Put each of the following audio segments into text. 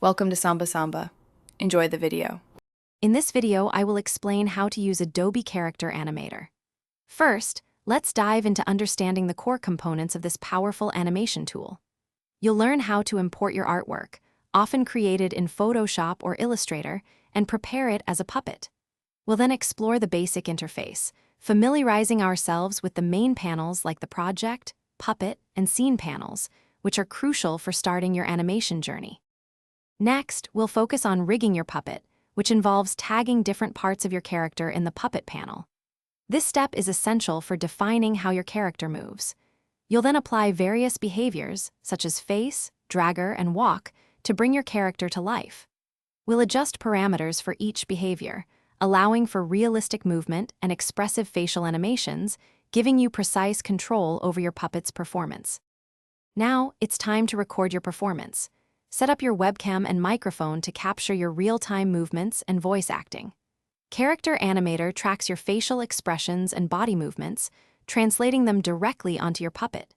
Welcome to Samba Samba. Enjoy the video. In this video, I will explain how to use Adobe Character Animator. First, let's dive into understanding the core components of this powerful animation tool. You'll learn how to import your artwork, often created in Photoshop or Illustrator, and prepare it as a puppet. We'll then explore the basic interface, familiarizing ourselves with the main panels like the project, puppet, and scene panels, which are crucial for starting your animation journey. Next, we'll focus on rigging your puppet, which involves tagging different parts of your character in the puppet panel. This step is essential for defining how your character moves. You'll then apply various behaviors, such as face, dragger, and walk, to bring your character to life. We'll adjust parameters for each behavior, allowing for realistic movement and expressive facial animations, giving you precise control over your puppet's performance. Now, it's time to record your performance. Set up your webcam and microphone to capture your real-time movements and voice acting. Character Animator tracks your facial expressions and body movements, translating them directly onto your puppet.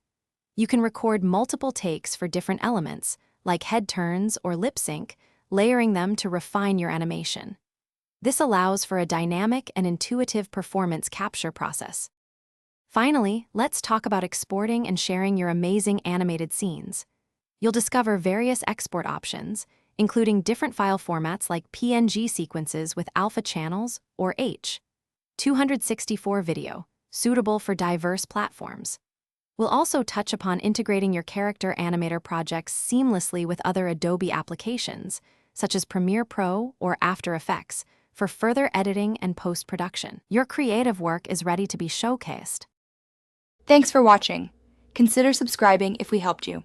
You can record multiple takes for different elements, like head turns or lip sync, layering them to refine your animation. This allows for a dynamic and intuitive performance capture process. Finally, let's talk about exporting and sharing your amazing animated scenes. You'll discover various export options, including different file formats like PNG sequences with alpha channels or H.264 video, suitable for diverse platforms. We'll also touch upon integrating your Character Animator projects seamlessly with other Adobe applications, such as Premiere Pro or After Effects, for further editing and post-production. Your creative work is ready to be showcased. Thanks for watching. Consider subscribing if we helped you.